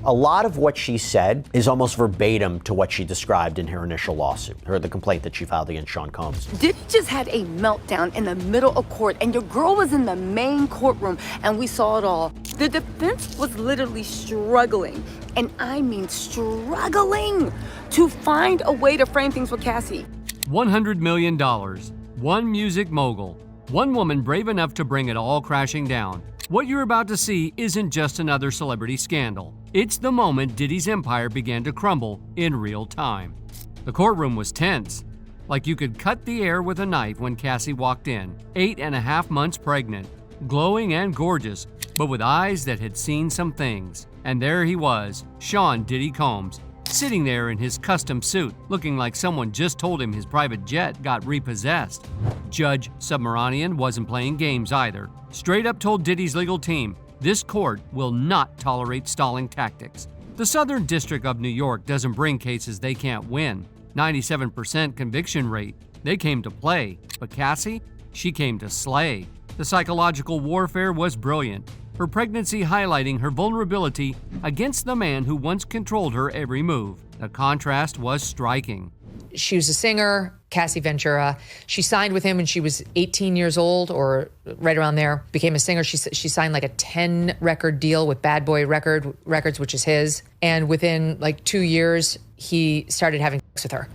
A lot of what she said is almost verbatim to what she described in her initial lawsuit, or the complaint that she filed against Sean Combs. Diddy just had a meltdown in the middle of court, and your girl was in the main courtroom, and we saw it all. The defense was literally struggling, and I mean struggling, to find a way to frame things with Cassie. $100 million, one music mogul, one woman brave enough to bring it all crashing down. What you're about to see isn't just another celebrity scandal. It's the moment Diddy's empire began to crumble in real time. The courtroom was tense, like you could cut the air with a knife when Cassie walked in, 8.5 months pregnant, glowing and gorgeous, but with eyes that had seen some things. And there he was, Sean Diddy Combs, sitting there in his custom suit, looking like someone just told him his private jet got repossessed. Judge Submaranian wasn't playing games either. Straight up told Diddy's legal team, this court will not tolerate stalling tactics. The Southern District of New York doesn't bring cases they can't win. 97% conviction rate. They came to play. But Cassie? She came to slay. The psychological warfare was brilliant. Her pregnancy highlighting her vulnerability against the man who once controlled her every move. The contrast was striking. She was a singer, Cassie Ventura. She signed with him when she was 18 years old, or right around there. Became a singer. She signed like a 10-record deal with Bad Boy Records, which is his. And within like 2 years, he started having sex with her.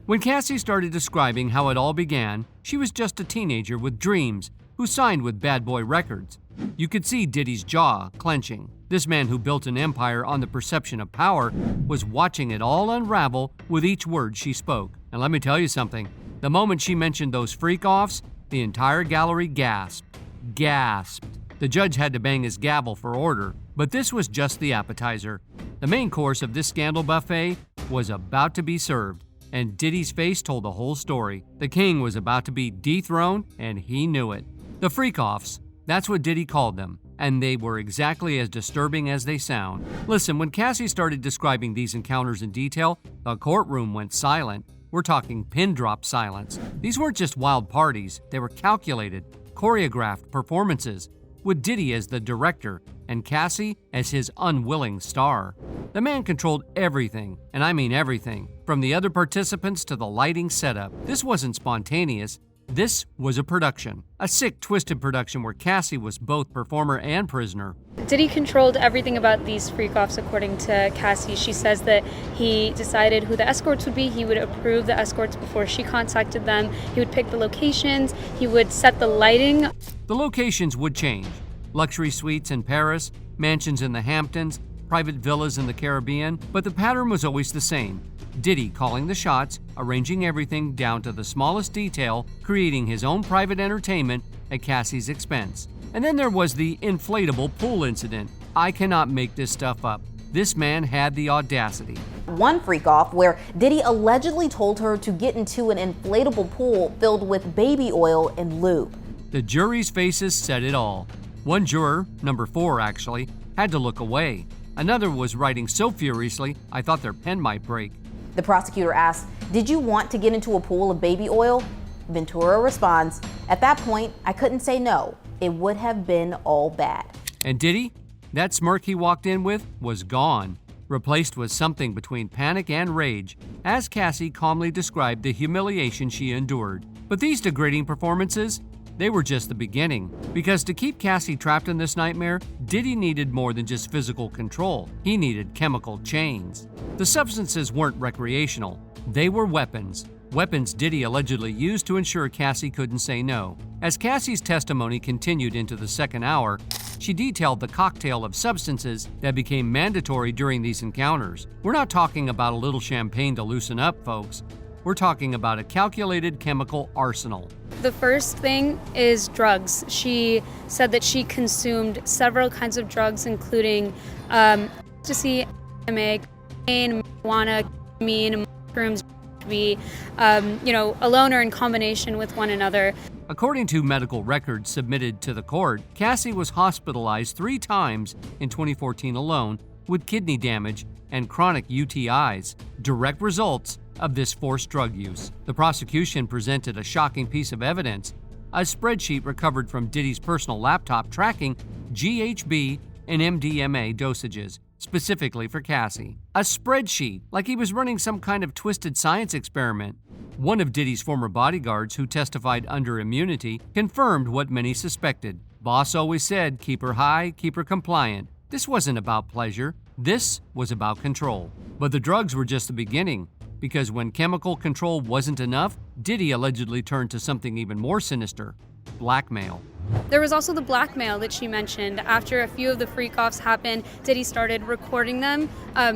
When Cassie started describing how it all began, she was just a teenager with dreams who signed with Bad Boy Records. You could see Diddy's jaw clenching. This man who built an empire on the perception of power was watching it all unravel with each word she spoke. And let me tell you something, the moment she mentioned those freak-offs, the entire gallery gasped. Gasped. The judge had to bang his gavel for order, but this was just the appetizer. The main course of this scandal buffet was about to be served, and Diddy's face told the whole story. The king was about to be dethroned, and he knew it. The freak-offs, that's what Diddy called them, and they were exactly as disturbing as they sound. Listen, when Cassie started describing these encounters in detail, the courtroom went silent. We're talking pin-drop silence. These weren't just wild parties, they were calculated, choreographed performances, with Diddy as the director and Cassie as his unwilling star. The man controlled everything, and I mean everything, from the other participants to the lighting setup. This wasn't spontaneous. This was a production, a sick, twisted production where Cassie was both performer and prisoner. Diddy controlled everything about these freak-offs, according to Cassie. She says that he decided who the escorts would be. He would approve the escorts before she contacted them. He would pick the locations. He would set the lighting. The locations would change. Luxury suites in Paris, mansions in the Hamptons, private villas in the Caribbean, but the pattern was always the same. Diddy calling the shots, arranging everything down to the smallest detail, creating his own private entertainment at Cassie's expense. And then there was the inflatable pool incident. I cannot make this stuff up. This man had the audacity. One freak-off where Diddy allegedly told her to get into an inflatable pool filled with baby oil and lube. The jury's faces said it all. One juror, number 4 actually, had to look away. Another was writing so furiously, I thought their pen might break. The prosecutor asked, "Did you want to get into a pool of baby oil?" Ventura responds, "At that point, I couldn't say no. It would have been all bad." And Diddy? That smirk he walked in with was gone, replaced with something between panic and rage, as Cassie calmly described the humiliation she endured. But these degrading performances, they were just the beginning. Because to keep Cassie trapped in this nightmare, Diddy needed more than just physical control. He needed chemical chains. The substances weren't recreational. They were weapons. Weapons Diddy allegedly used to ensure Cassie couldn't say no. As Cassie's testimony continued into the second hour, she detailed the cocktail of substances that became mandatory during these encounters. We're not talking about a little champagne to loosen up, folks. We're talking about a calculated chemical arsenal. The first thing is drugs. She said that she consumed several kinds of drugs, including ecstasy, MDMA, cocaine, marijuana, ketamine, mushrooms, be, alone or in combination with one another. According to medical records submitted to the court, Cassie was hospitalized 3 times in 2014 alone with kidney damage and chronic UTIs, direct results of this forced drug use. The prosecution presented a shocking piece of evidence, a spreadsheet recovered from Diddy's personal laptop tracking GHB and MDMA dosages. specifically for Cassie. A spreadsheet, like he was running some kind of twisted science experiment. One of Diddy's former bodyguards, who testified under immunity, confirmed what many suspected. Boss always said, keep her high, keep her compliant. This wasn't about pleasure. This was about control. But the drugs were just the beginning, because when chemical control wasn't enough, Diddy allegedly turned to something even more sinister: blackmail. There was also the blackmail that she mentioned. After a few of the freak-offs happened, Diddy started recording them.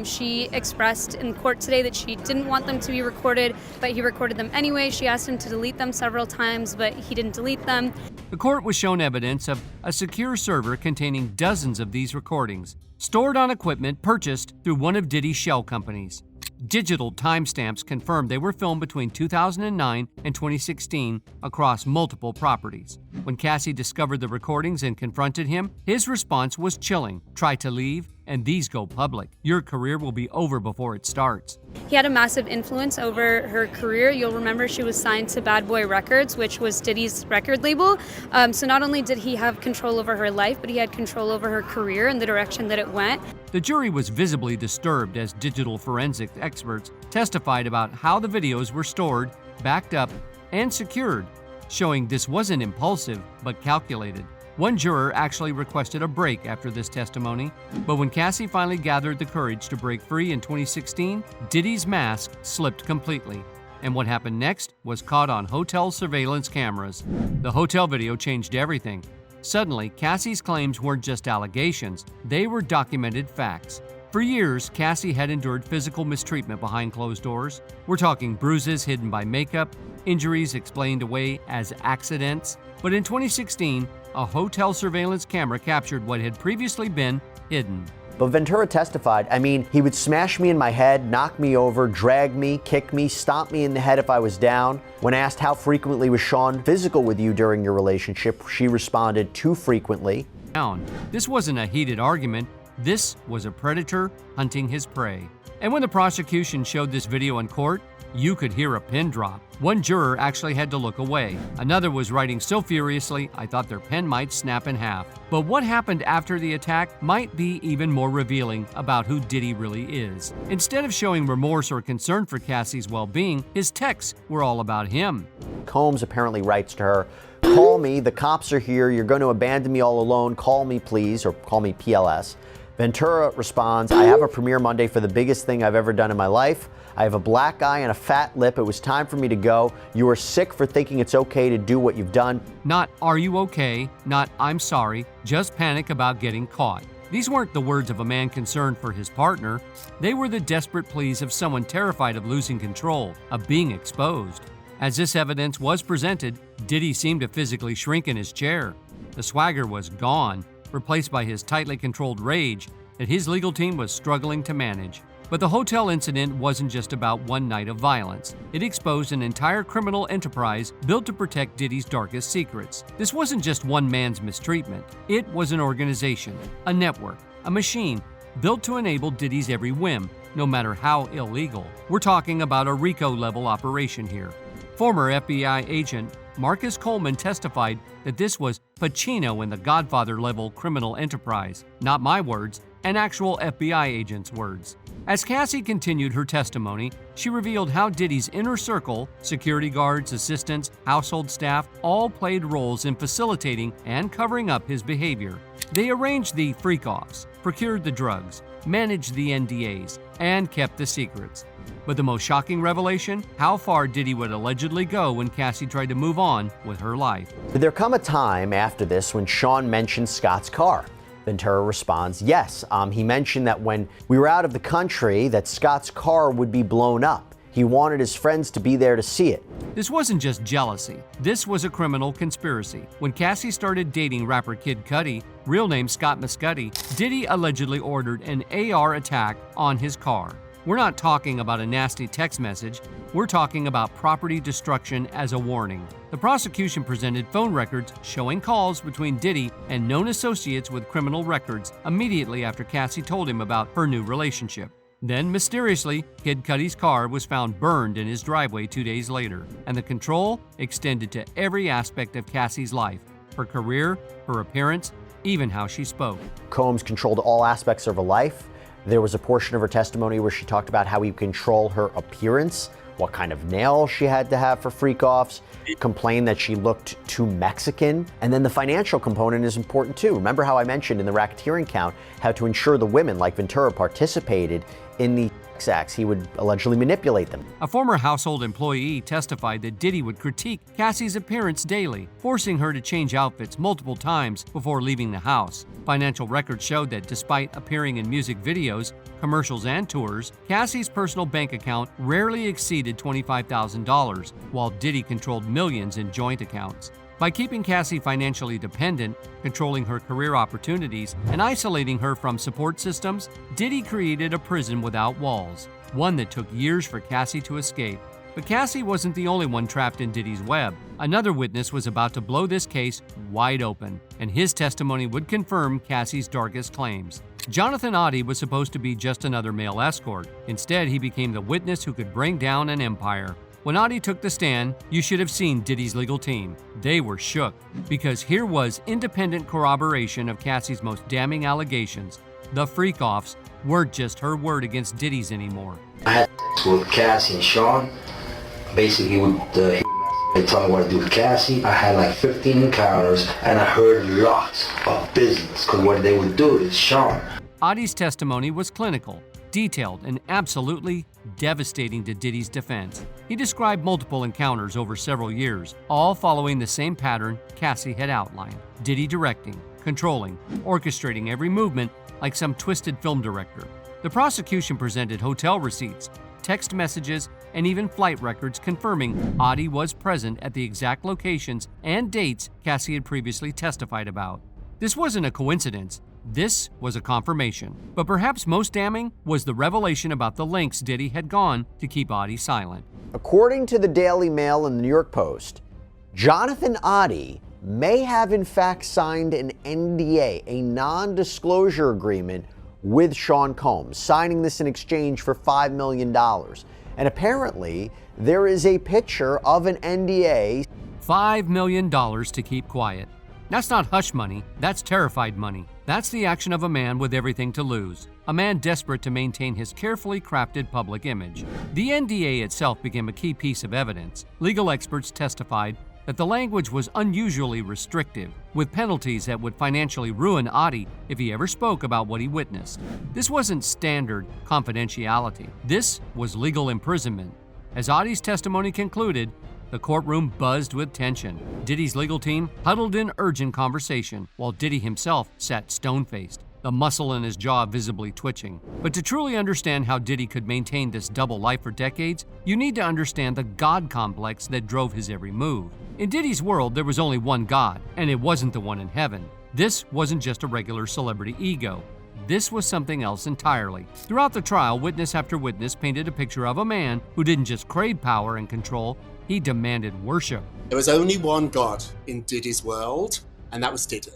She expressed in court today that she didn't want them to be recorded, but he recorded them anyway. She asked him to delete them several times, but he didn't delete them. The court was shown evidence of a secure server containing dozens of these recordings, stored on equipment purchased through one of Diddy's shell companies. Digital timestamps confirmed they were filmed between 2009 and 2016 across multiple properties. When Cassie discovered the recordings and confronted him, his response was chilling. Try to leave, and these go public. Your career will be over before it starts. He had a massive influence over her career. You'll remember she was signed to Bad Boy Records, which was Diddy's record label. So not only did he have control over her life, but he had control over her career and the direction that it went. The jury was visibly disturbed as digital forensic experts testified about how the videos were stored, backed up, and secured, showing this wasn't impulsive, but calculated. One juror actually requested a break after this testimony, but when Cassie finally gathered the courage to break free in 2016, Diddy's mask slipped completely. And what happened next was caught on hotel surveillance cameras. The hotel video changed everything. Suddenly, Cassie's claims weren't just allegations, they were documented facts. For years, Cassie had endured physical mistreatment behind closed doors. We're talking bruises hidden by makeup, injuries explained away as accidents. But in 2016, a hotel surveillance camera captured what had previously been hidden. But Ventura testified, he would smash me in my head, knock me over, drag me, kick me, stomp me in the head if I was down. When asked how frequently was Sean physical with you during your relationship, she responded, too frequently. This wasn't a heated argument. This was a predator hunting his prey. And when the prosecution showed this video in court, you could hear a pin drop. One juror actually had to look away. Another was writing so furiously, I thought their pen might snap in half. But what happened after the attack might be even more revealing about who Diddy really is. Instead of showing remorse or concern for Cassie's well-being, his texts were all about him. Combs apparently writes to her, call me, the cops are here, you're going to abandon me all alone, call me please, or call me PLS. Ventura responds, I have a premiere Monday for the biggest thing I've ever done in my life. I have a black eye and a fat lip. It was time for me to go. You are sick for thinking it's okay to do what you've done. Not, are you okay? Not, I'm sorry. Just panic about getting caught. These weren't the words of a man concerned for his partner. They were the desperate pleas of someone terrified of losing control, of being exposed. As this evidence was presented, Diddy seemed to physically shrink in his chair. The swagger was gone, replaced by his tightly controlled rage that his legal team was struggling to manage. But the hotel incident wasn't just about one night of violence. It exposed an entire criminal enterprise built to protect Diddy's darkest secrets. This wasn't just one man's mistreatment. It was an organization, a network, a machine built to enable Diddy's every whim, no matter how illegal. We're talking about a RICO-level operation here. Former FBI agent Marcus Coleman testified that this was Pacino in the Godfather-level criminal enterprise. Not my words, an actual FBI agent's words. As Cassie continued her testimony, she revealed how Diddy's inner circle, security guards, assistants, household staff, all played roles in facilitating and covering up his behavior. They arranged the freak-offs, procured the drugs, managed the NDAs, and kept the secrets. But the most shocking revelation, how far Diddy would allegedly go when Cassie tried to move on with her life. Did there come a time after this when Sean mentioned Scott's car? Ventura responds, yes. He mentioned that when we were out of the country, that Scott's car would be blown up. He wanted his friends to be there to see it. This wasn't just jealousy. This was a criminal conspiracy. When Cassie started dating rapper Kid Cudi, real name Scott Mescudi, Diddy allegedly ordered an AR attack on his car. We're not talking about a nasty text message. We're talking about property destruction as a warning. The prosecution presented phone records showing calls between Diddy and known associates with criminal records immediately after Cassie told him about her new relationship. Then, mysteriously, Kid Cudi's car was found burned in his driveway 2 days later, and the control extended to every aspect of Cassie's life, her career, her appearance, even how she spoke. Combs controlled all aspects of her life. There was a portion of her testimony where she talked about how he would control her appearance, what kind of nails she had to have for freak-offs, complained that she looked too Mexican. And then the financial component is important too. Remember how I mentioned in the racketeering count how to ensure the women like Ventura participated in the sex acts. He would allegedly manipulate them. A former household employee testified that Diddy would critique Cassie's appearance daily, forcing her to change outfits multiple times before leaving the house. Financial records showed that despite appearing in music videos, commercials, and tours, Cassie's personal bank account rarely exceeded $25,000, while Diddy controlled millions in joint accounts. By keeping Cassie financially dependent, controlling her career opportunities, and isolating her from support systems, Diddy created a prison without walls, one that took years for Cassie to escape. But Cassie wasn't the only one trapped in Diddy's web. Another witness was about to blow this case wide open, and his testimony would confirm Cassie's darkest claims. Jonathan Oddie was supposed to be just another male escort. Instead, he became the witness who could bring down an empire. When Oddie took the stand, you should have seen Diddy's legal team. They were shook, because here was independent corroboration of Cassie's most damning allegations. The freak-offs weren't just her word against Diddy's anymore. I had sex with Cassie and Sean. Basically, they told me what to do with Cassie. I had like 15 encounters, and I heard lots of business, because what they would do is Sean. Oddie's testimony was clinical, detailed, and absolutely devastating to Diddy's defense. He described multiple encounters over several years, all following the same pattern Cassie had outlined. Diddy directing, controlling, orchestrating every movement like some twisted film director. The prosecution presented hotel receipts, text messages, and even flight records confirming Oddie was present at the exact locations and dates Cassie had previously testified about. This wasn't a coincidence. This was a confirmation. But perhaps most damning was the revelation about the lengths Diddy had gone to keep Oddie silent. According to the Daily Mail and the New York Post, Jonathan Oddie may have in fact signed an NDA, a non-disclosure agreement with Sean Combs, signing this in exchange for $5 million. And apparently, there is a picture of an NDA. $5 million to keep quiet. That's not hush money, that's terrified money. That's the action of a man with everything to lose, a man desperate to maintain his carefully crafted public image. The NDA itself became a key piece of evidence. Legal experts testified that the language was unusually restrictive, with penalties that would financially ruin Oddie if he ever spoke about what he witnessed. This wasn't standard confidentiality. This was legal imprisonment. As Oddie's testimony concluded, the courtroom buzzed with tension. Diddy's legal team huddled in urgent conversation, while Diddy himself sat stone-faced, the muscle in his jaw visibly twitching. But to truly understand how Diddy could maintain this double life for decades, you need to understand the God complex that drove his every move. In Diddy's world, there was only one God, and it wasn't the one in heaven. This wasn't just a regular celebrity ego. This was something else entirely. Throughout the trial, witness after witness painted a picture of a man who didn't just crave power and control, he demanded worship. There was only one God in Diddy's world, and that was Diddy.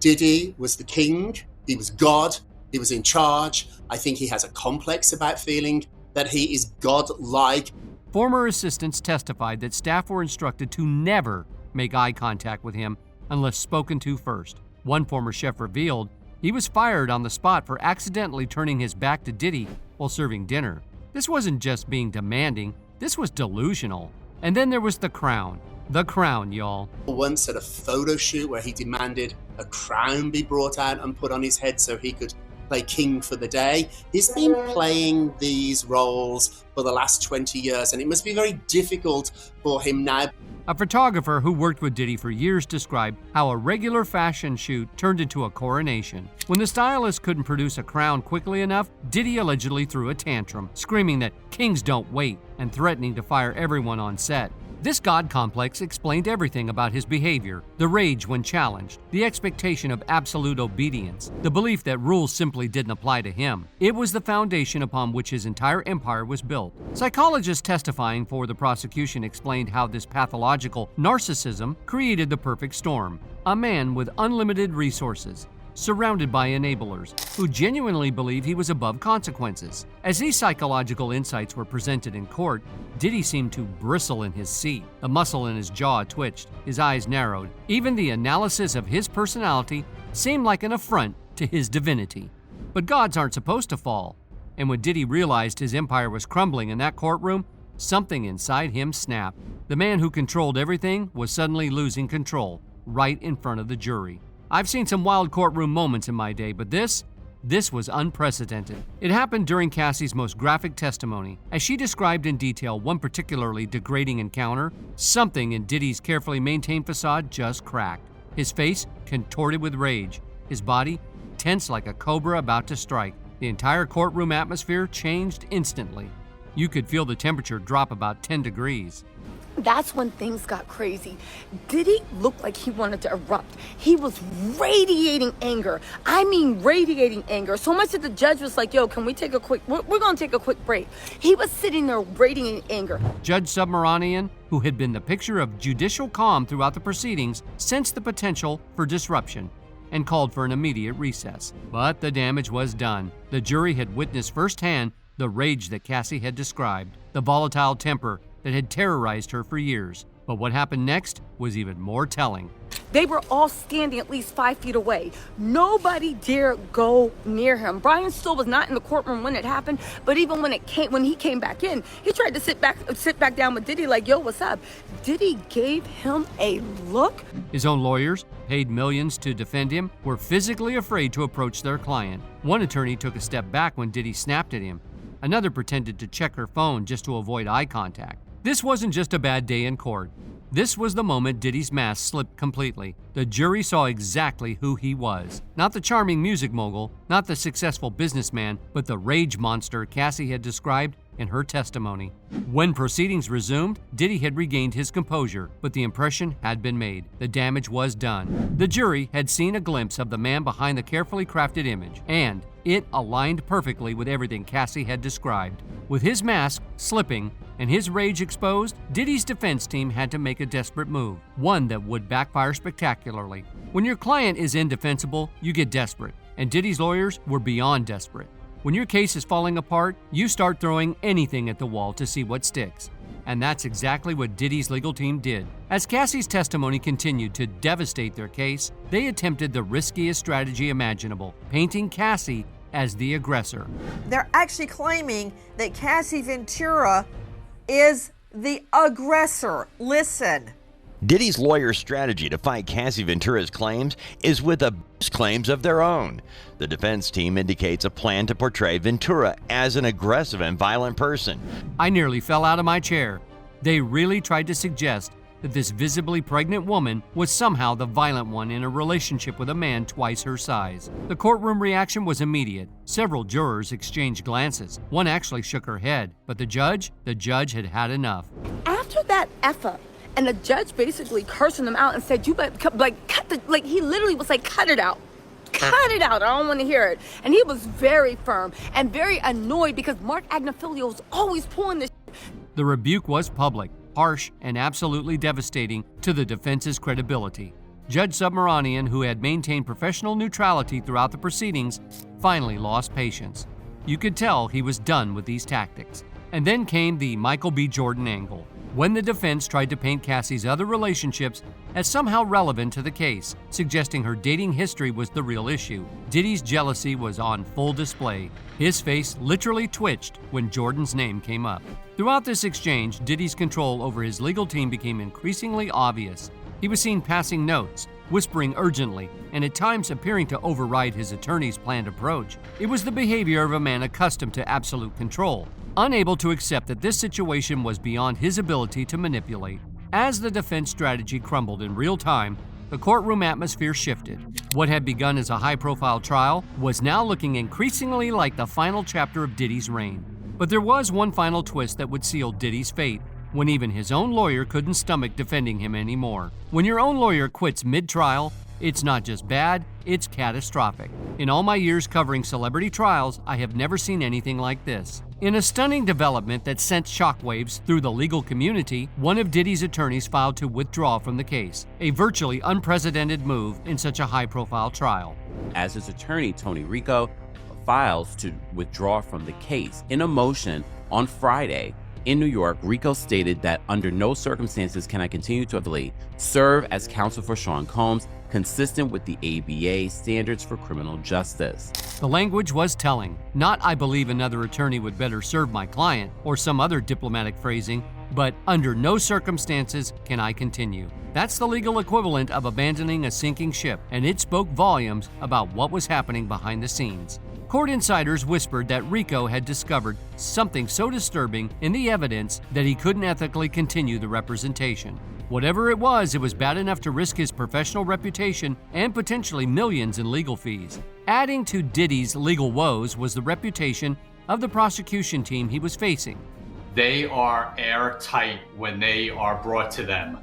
Diddy was the king, he was God, he was in charge. I think he has a complex about feeling that he is God-like. Former assistants testified that staff were instructed to never make eye contact with him unless spoken to first. One former chef revealed he was fired on the spot for accidentally turning his back to Diddy while serving dinner. This wasn't just being demanding, this was delusional. And then there was the crown. The crown, y'all. Once at a photo shoot where he demanded a crown be brought out and put on his head so he could play king for the day. He's been playing these roles for the last 20 years, and it must be very difficult for him now. A photographer who worked with Diddy for years described how a regular fashion shoot turned into a coronation. When the stylist couldn't produce a crown quickly enough, Diddy allegedly threw a tantrum, screaming that kings don't wait and threatening to fire everyone on set. This God complex explained everything about his behavior, the rage when challenged, the expectation of absolute obedience, the belief that rules simply didn't apply to him. It was the foundation upon which his entire empire was built. Psychologists testifying for the prosecution explained how this pathological narcissism created the perfect storm. A man with unlimited resources, surrounded by enablers who genuinely believe he was above consequences. As these psychological insights were presented in court, Diddy seemed to bristle in his seat. The muscle in his jaw twitched, his eyes narrowed. Even the analysis of his personality seemed like an affront to his divinity. But gods aren't supposed to fall. And when Diddy realized his empire was crumbling in that courtroom, something inside him snapped. The man who controlled everything was suddenly losing control, right in front of the jury. I've seen some wild courtroom moments in my day, but this was unprecedented. It happened during Cassie's most graphic testimony. As she described in detail one particularly degrading encounter, something in Diddy's carefully maintained facade just cracked. His face contorted with rage, his body tense like a cobra about to strike. The entire courtroom atmosphere changed instantly. You could feel the temperature drop about 10 degrees. That's when things got crazy. Diddy looked like he wanted to erupt. He was radiating anger. I mean radiating anger. So much that the judge was like, yo, can we take a quick, we're going to take a quick break. He was sitting there radiating anger. Judge Submaranian, who had been the picture of judicial calm throughout the proceedings, sensed the potential for disruption and called for an immediate recess. But the damage was done. The jury had witnessed firsthand the rage that Cassie had described, the volatile temper that had terrorized her for years. But what happened next was even more telling. They were all standing at least 5 feet away. Nobody dared go near him. Brian still was not in the courtroom when it happened, but even when he came back in, he tried to sit back down with Diddy like, yo, what's up? Diddy gave him a look. His own lawyers, paid millions to defend him, were physically afraid to approach their client. One attorney took a step back when Diddy snapped at him. Another pretended to check her phone just to avoid eye contact. This wasn't just a bad day in court. This was the moment Diddy's mask slipped completely. The jury saw exactly who he was. Not the charming music mogul, not the successful businessman, but the rage monster Cassie had described in her testimony. When proceedings resumed, Diddy had regained his composure, but the impression had been made. The damage was done. The jury had seen a glimpse of the man behind the carefully crafted image, and it aligned perfectly with everything Cassie had described. With his mask slipping and his rage exposed, Diddy's defense team had to make a desperate move, one that would backfire spectacularly. When your client is indefensible, you get desperate, and Diddy's lawyers were beyond desperate. When your case is falling apart, you start throwing anything at the wall to see what sticks. And that's exactly what Diddy's legal team did. As Cassie's testimony continued to devastate their case, they attempted the riskiest strategy imaginable, painting Cassie as the aggressor. They're actually claiming that Cassie Ventura is the aggressor. Listen. Diddy's lawyer's strategy to fight Cassie Ventura's claims is with claims of their own. The defense team indicates a plan to portray Ventura as an aggressive and violent person. I nearly fell out of my chair. They really tried to suggest that this visibly pregnant woman was somehow the violent one in a relationship with a man twice her size. The courtroom reaction was immediate. Several jurors exchanged glances. One actually shook her head, but the judge had had enough. After that F-up, and the judge basically cursing him out and said, you better he literally was like, cut it out. Cut it out. I don't want to hear it. And he was very firm and very annoyed because Mark Agnafilio was always pulling this shit. The rebuke was public, harsh, and absolutely devastating to the defense's credibility. Judge Submaranian, who had maintained professional neutrality throughout the proceedings, finally lost patience. You could tell he was done with these tactics. And then came the Michael B. Jordan angle, when the defense tried to paint Cassie's other relationships as somehow relevant to the case, suggesting her dating history was the real issue. Diddy's jealousy was on full display. His face literally twitched when Jordan's name came up. Throughout this exchange, Diddy's control over his legal team became increasingly obvious. He was seen passing notes, whispering urgently, and at times appearing to override his attorney's planned approach. It was the behavior of a man accustomed to absolute control, unable to accept that this situation was beyond his ability to manipulate. As the defense strategy crumbled in real time, the courtroom atmosphere shifted. What had begun as a high-profile trial was now looking increasingly like the final chapter of Diddy's reign. But there was one final twist that would seal Diddy's fate, when even his own lawyer couldn't stomach defending him anymore. When your own lawyer quits mid-trial, it's not just bad, it's catastrophic. In all my years covering celebrity trials, I have never seen anything like this. In a stunning development that sent shockwaves through the legal community, one of Diddy's attorneys filed to withdraw from the case, a virtually unprecedented move in such a high-profile trial. As his attorney, Tony Rico, files to withdraw from the case. In a motion on Friday, in New York, Rico stated that under no circumstances can I continue to serve as counsel for Sean Combs consistent with the ABA standards for criminal justice. The language was telling. Not "I believe another attorney would better serve my client" or some other diplomatic phrasing, but "under no circumstances can I continue." That's the legal equivalent of abandoning a sinking ship, and it spoke volumes about what was happening behind the scenes. Court insiders whispered that Rico had discovered something so disturbing in the evidence that he couldn't ethically continue the representation. Whatever it was bad enough to risk his professional reputation and potentially millions in legal fees. Adding to Diddy's legal woes was the reputation of the prosecution team he was facing. They are airtight when they are brought to them.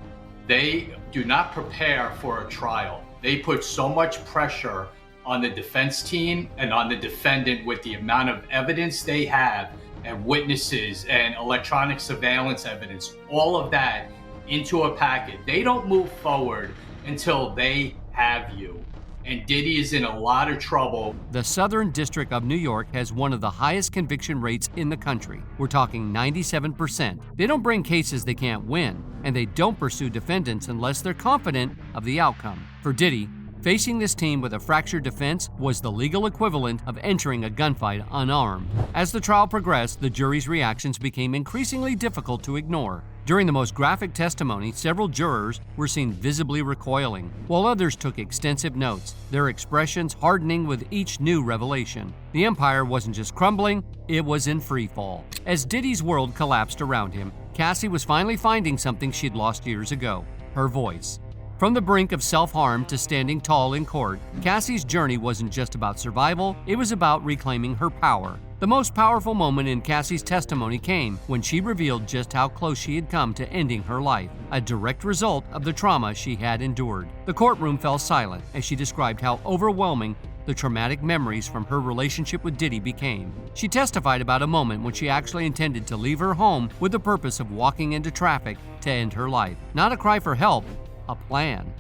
They do not prepare for a trial. They put so much pressure on the defense team and on the defendant with the amount of evidence they have and witnesses and electronic surveillance evidence, all of that into a packet. They don't move forward until they have you. And Diddy is in a lot of trouble. The Southern District of New York has one of the highest conviction rates in the country. We're talking 97%. They don't bring cases they can't win, and they don't pursue defendants unless they're confident of the outcome. For Diddy, facing this team with a fractured defense was the legal equivalent of entering a gunfight unarmed. As the trial progressed, the jury's reactions became increasingly difficult to ignore. During the most graphic testimony, several jurors were seen visibly recoiling, while others took extensive notes, their expressions hardening with each new revelation. The empire wasn't just crumbling, it was in free fall. As Diddy's world collapsed around him, Cassie was finally finding something she'd lost years ago: her voice. From the brink of self-harm to standing tall in court, Cassie's journey wasn't just about survival, it was about reclaiming her power. The most powerful moment in Cassie's testimony came when she revealed just how close she had come to ending her life, a direct result of the trauma she had endured. The courtroom fell silent as she described how overwhelming the traumatic memories from her relationship with Diddy became. She testified about a moment when she actually intended to leave her home with the purpose of walking into traffic to end her life. Not a cry for help, a plan.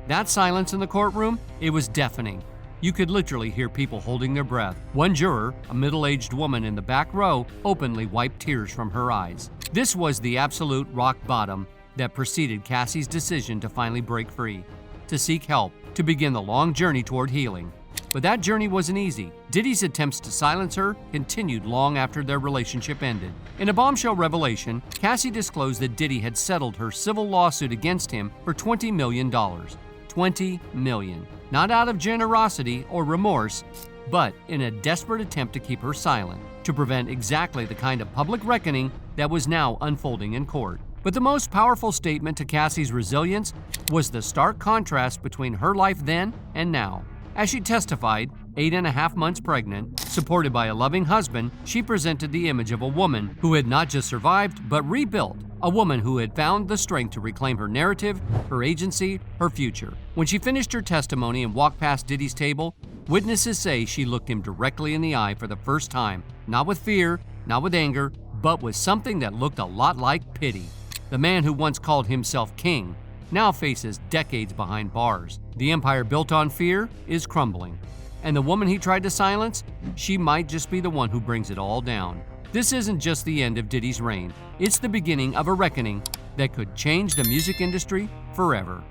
That silence in the courtroom, it was deafening. You could literally hear people holding their breath. One juror, a middle-aged woman in the back row, openly wiped tears from her eyes. This was the absolute rock bottom that preceded Cassie's decision to finally break free, to seek help, to begin the long journey toward healing. But that journey wasn't easy. Diddy's attempts to silence her continued long after their relationship ended. In a bombshell revelation, Cassie disclosed that Diddy had settled her civil lawsuit against him for $20 million. $20 million. Not out of generosity or remorse, but in a desperate attempt to keep her silent, to prevent exactly the kind of public reckoning that was now unfolding in court. But the most powerful statement to Cassie's resilience was the stark contrast between her life then and now. As she testified, 8.5 months pregnant, supported by a loving husband, she presented the image of a woman who had not just survived, but rebuilt. A woman who had found the strength to reclaim her narrative, her agency, her future. When she finished her testimony and walked past Diddy's table, witnesses say she looked him directly in the eye for the first time, not with fear, not with anger, but with something that looked a lot like pity. The man who once called himself king now faces decades behind bars. The empire built on fear is crumbling. And the woman he tried to silence, she might just be the one who brings it all down. This isn't just the end of Diddy's reign. It's the beginning of a reckoning that could change the music industry forever.